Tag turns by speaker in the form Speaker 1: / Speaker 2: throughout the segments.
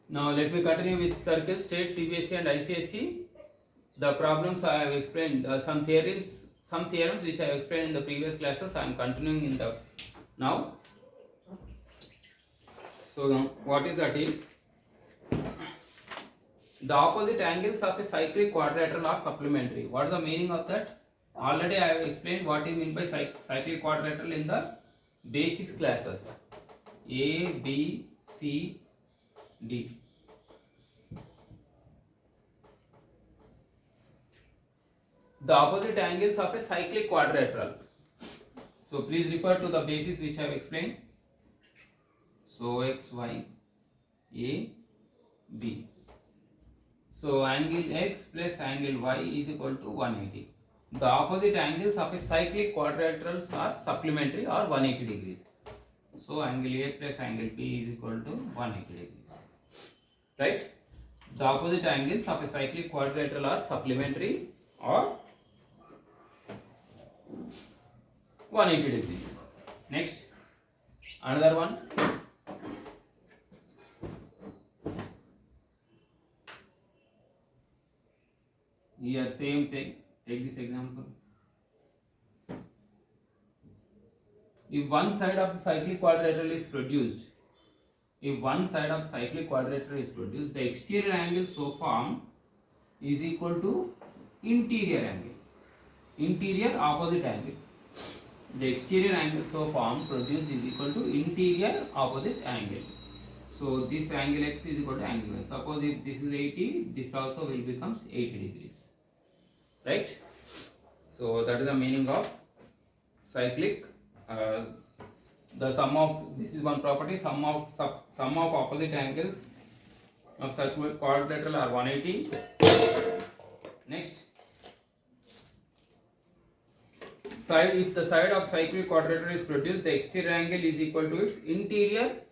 Speaker 1: Now let me continue with circle, state, Cbse and Icse. The problems I have explained, some theorems which I have explained in the previous classes. I am continuing in the now. So now what is that is, the opposite angles of a cyclic quadrilateral are supplementary. What is the meaning of that? Already I have explained what is meant by cyclic quadrilateral in the basics classes. A, B, C, D. The opposite angles of a cyclic quadrilateral. So please refer to the basics which I have explained. So X, Y, A, B. So angle X plus angle Y is equal to 180. The opposite angles of a cyclic quadrilaterals are supplementary or 180 degrees. So angle A plus angle B is equal to 180 degrees. Right? The opposite angles of a cyclic quadrilateral are supplementary or 180 degrees. Next, another one. Here same thing. Take this example. If one side of the cyclic quadrilateral is produced, the exterior angle so formed is equal to interior opposite angle. The exterior angle so formed produced is equal to interior opposite angle. So this angle X is equal to angle Y. Suppose if this is 80, this also will becomes 80 degrees. Right? So that is the meaning of cyclic. The sum of, this is one property, sum of opposite angles of cyclic quadrilateral are 180. Next, if the side of cyclic quadrilateral is produced, the exterior angle is equal to its interior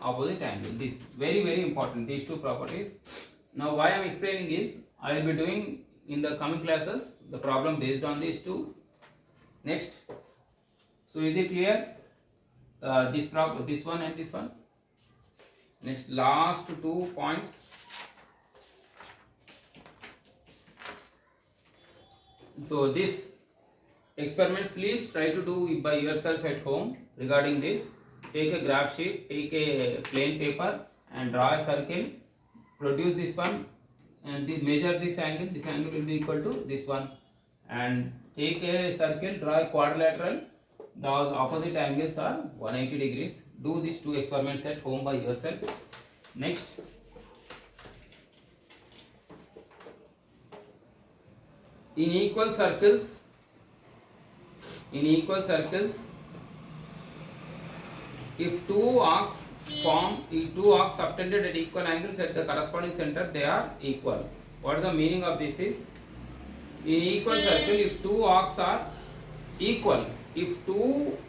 Speaker 1: opposite angle. This very, very important, these two properties. Now why I am explaining is, I will be doing in the coming classes the problem based on these two. Next, so is it clear? This one and this one. Next, last 2 points. So this experiment please try to do by yourself at home regarding this. Take a graph sheet, take a plain paper and draw a circle, produce this one and measure this angle will be equal to this one, and take a circle, draw a quadrilateral, the opposite angles are 180 degrees. Do these two experiments at home by yourself. Next, in equal circles, if two arcs subtended at equal angles at the corresponding center, they are equal. What is the meaning of this is, in equal circle, if two arcs are equal, if two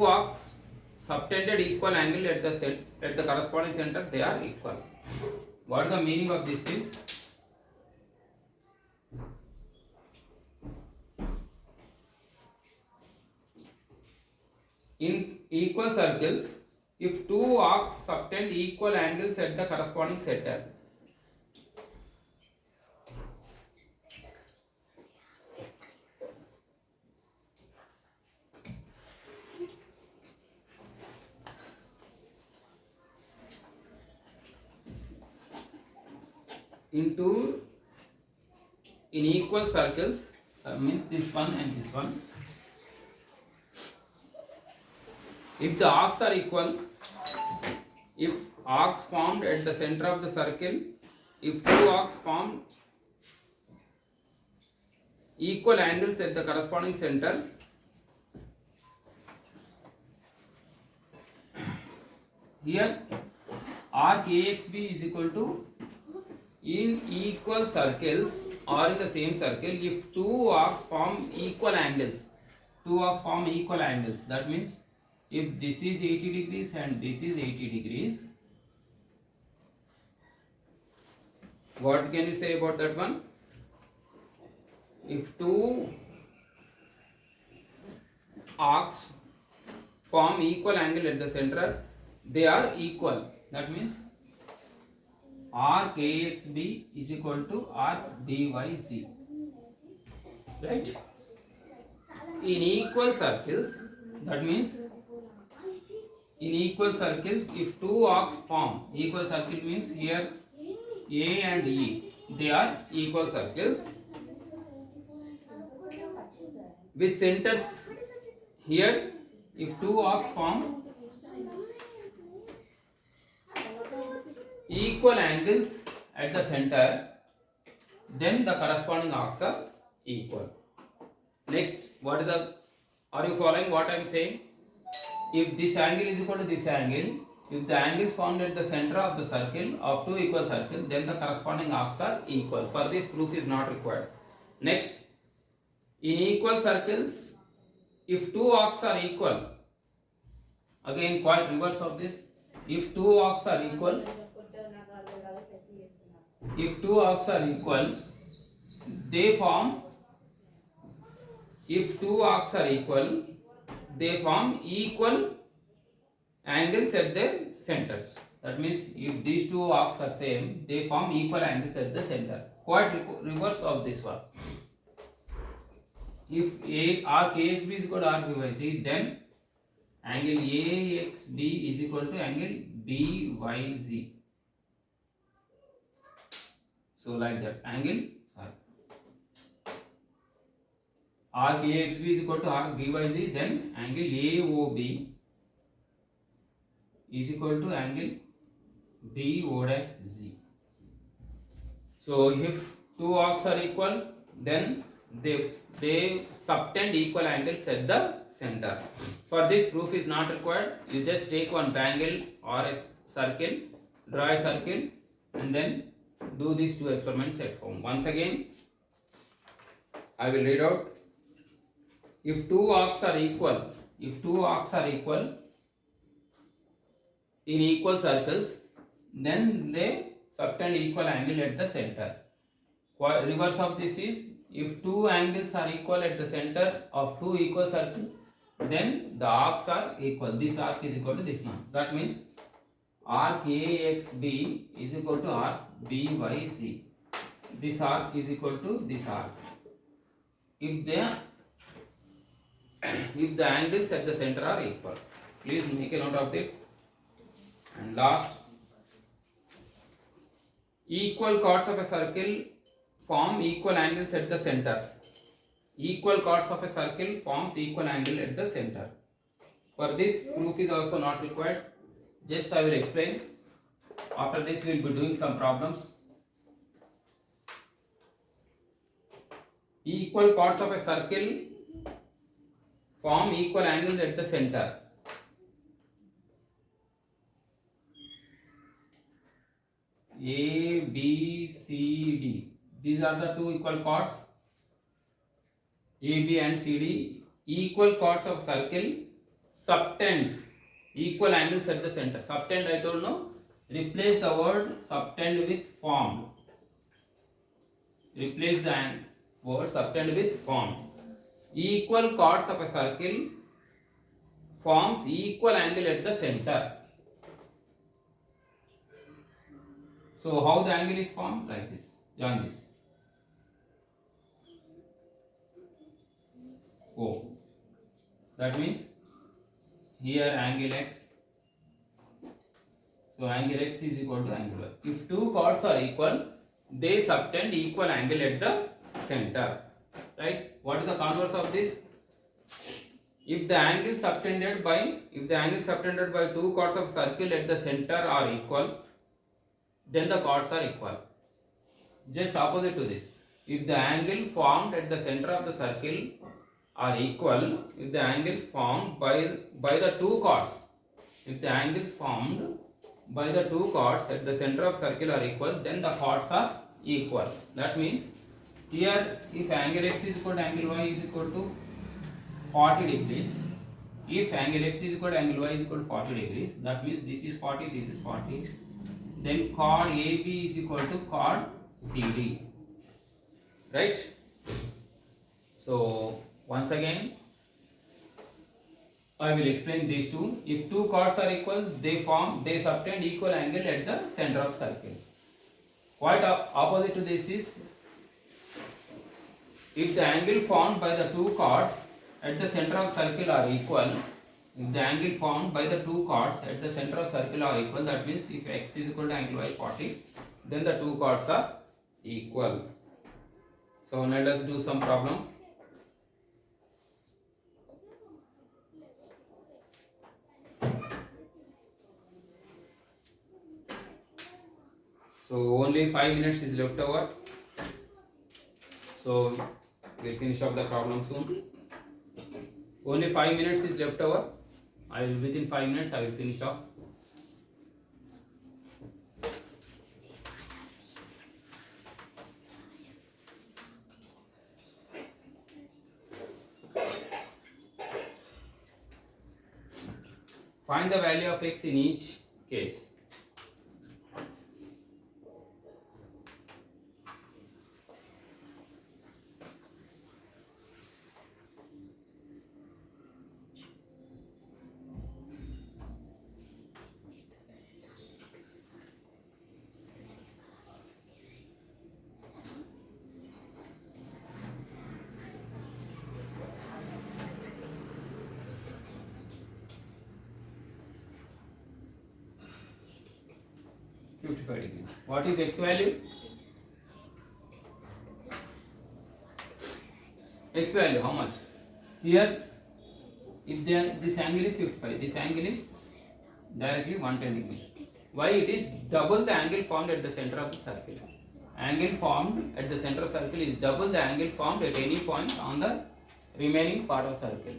Speaker 1: arcs subtended equal angle at the corresponding center, they are equal. What is the meaning of this is, in equal circles, if two arcs subtend equal angles at the corresponding center, in equal circles, means this one and this one. If the arcs are equal, if arcs formed at the center of the circle, if two arcs form equal angles at the corresponding center, here arc AXB is equal to, in equal circles or in the same circle, if two arcs form equal angles, that means if this is 80 degrees and this is 80 degrees, what can you say about that one? If two arcs form equal angle at the center, they are equal. That means RKXB is equal to RBYZ. Right? In equal circles, that means in equal circles, if two arcs form, equal circle means here A and E, they are equal circles with centers here. If two arcs form equal angles at the center, then the corresponding arcs are equal. Next, what is the, are you following what I am saying? If this angle is equal to this angle, if the angle is found at the center of the circle of two equal circles, then the corresponding arcs are equal. For this, proof is not required. Next, in equal circles, if two arcs are equal, again quite reverse of this, if two arcs are equal, they form, if two arcs are equal, they form equal angles at their centers. That means if these two arcs are same, they form equal angles at the center. Quite reverse of this one. If arc AXB is equal to arc BYZ, then angle AXB is equal to angle BYZ. So like that, angle, arc AXB is equal to arc BYZ, then angle AOB is equal to angle BO'(Z). So if two arcs are equal, then they subtend equal angles at the center. For this, proof is not required. You just take one bangle or a circle, draw a circle, and then do these two experiments at home. Once again, I will read out. If two arcs are equal, in equal circles, then they subtend equal angle at the center. Reverse of this is, if two angles are equal at the center of two equal circles, then the arcs are equal. This arc is equal to this one. That means arc AXB is equal to arc BYZ. This arc is equal to this arc. If the angles at the center are equal. Please make a note of it. And last, equal chords of a circle form equal angles at the center. Equal chords of a circle forms equal angle at the center. For this, proof is also not required. Just I will explain. After this, we will be doing some problems. Equal chords of a circle form equal angles at the center. A, B, C, D. These are the two equal chords. A, B and C, D. Equal chords of circle subtends equal angles at the center. Subtend, I don't know. Replace the word subtend with formed. Replace the word subtend with formed. Equal chords of a circle forms equal angle at the center. So how the angle is formed? Like this. Join this. O. That means here angle X. So angle X is equal to angle Y. If two chords are equal, they subtend equal angle at the center. Right? What is the converse of this? If the angle subtended by two chords of circle at the center are equal, then the chords are equal. Just opposite to this. If the angle formed at the center of the circle are equal, if the angles formed by the two chords, at the center of circle are equal, then the chords are equal. That means here, if angle X is equal to angle Y is equal to 40 degrees, if angle X is equal to angle Y is equal to 40 degrees, that means this is 40, this is 40, then chord AB is equal to chord CD. Right? So once again, I will explain these two. If two chords are equal, they subtend equal angle at the center of circle. Quite opposite to this is, if the angle formed by the two chords at the center of circle are equal, if the angle formed by the two chords at the center of circle are equal, that means if x is equal to angle y 40, then the two chords are equal. So let us do some problems. So only 5 minutes is left over. So we'll finish up the problem soon. Only 5 minutes is left over. Within 5 minutes I will finish off. Find the value of x in each case. What is x value? X value how much? Here, if this angle is 55, this angle is directly 110 degrees. Why? It is double the angle formed at the center of the circle. Angle formed at the center of circle is double the angle formed at any point on the remaining part of circle.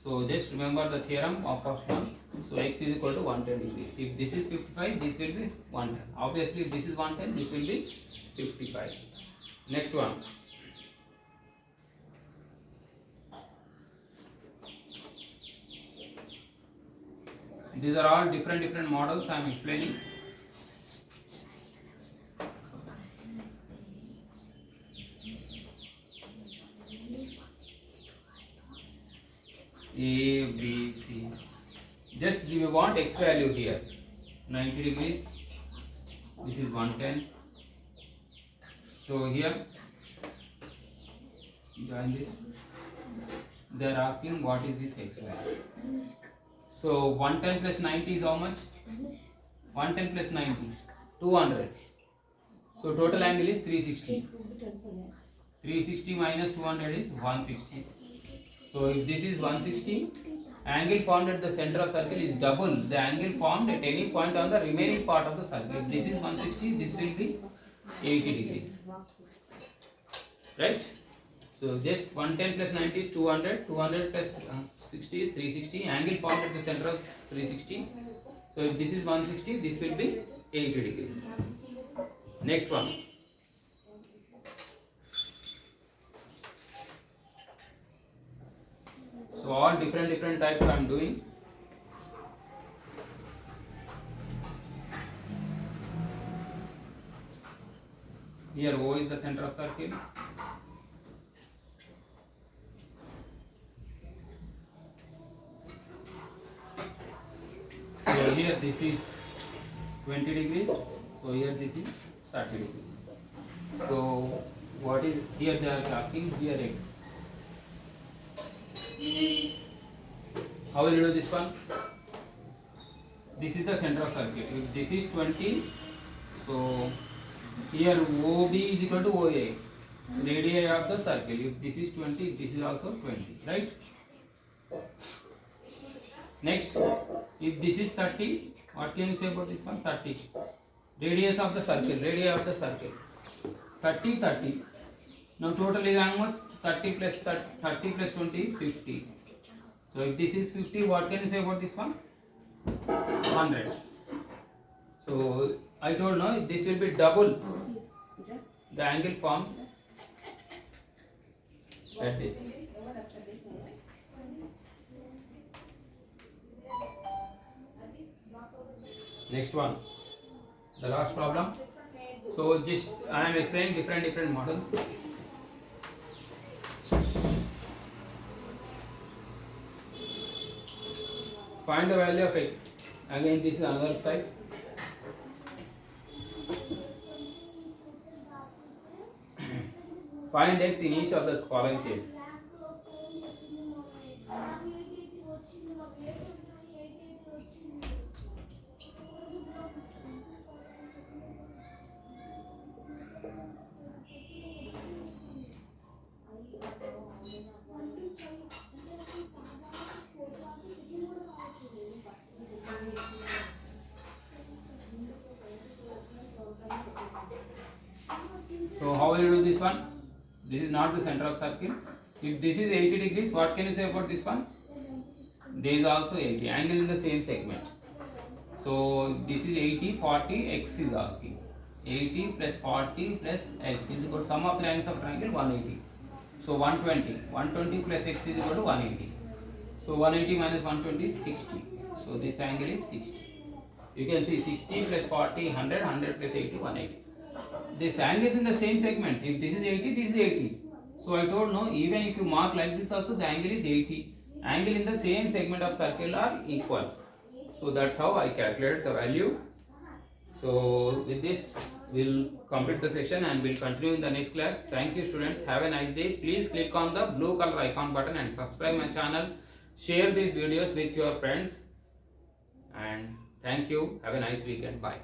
Speaker 1: So just remember the theorem of first one. So x is equal to 110 degrees. If this is 55, this will be 110. Obviously, if this is 110, this will be 55. Next one. These are all different models I am explaining. A, B, C. Just you want x value here. 90 degrees. This is 110. So here, join this. They are asking what is this x value. So 110 plus 90 is how much? 110 plus 90, 200. So total angle is 360. 360 minus 200 is 160. So if this is 160, angle formed at the center of circle is double the angle formed at any point on the remaining part of the circle. If this is 160, this will be 80 degrees. Right? So just 110 plus 90 is 200, 200 plus 60 is 360, angle formed at the center of 360. So if this is 160, this will be 80 degrees. Next one. So all different types I am doing. Here O is the center of circle. So here this is 20 degrees. So here this is 30 degrees. So what is here they are asking here x. How will you do this one? This is the center of circle. If this is 20, so here OB is equal to OA, radii of the circle. If this is 20, this is also 20, right? Next, if this is 30, what can you say about this one? 30. Radius of the circle, radii of the circle. 30, 30. Now total is how much? 30 plus 20 is 50. So if this is 50, what can you say about this one? 100. So I told no, this will be double the angle formed at this. Next one, the last problem. So just I am explaining different models. Find the value of x. Again, this is another type. Find x in each of the following case. So how will you do this one? This is not the center of circle. If this is 80 degrees, what can you say about this one? This is also 80. Angle in the same segment. So this is 80, 40, x is asking. 80 plus 40 plus x is equal to sum of the angles of triangle 180. So 120. 120 plus x is equal to 180. So 180 minus 120 is 60. So this angle is 60. You can see 60 plus 40, 100, 100 plus 80, 180. This angle is in the same segment. If this is 80, this is 80. So I told no, even if you mark like this also, the angle is 80. Angle in the same segment of circle are equal. So that's how I calculated the value. So with this, we'll complete the session and we'll continue in the next class. Thank you students. Have a nice day. Please click on the blue color icon button and subscribe my channel. Share these videos with your friends. And thank you. Have a nice weekend. Bye.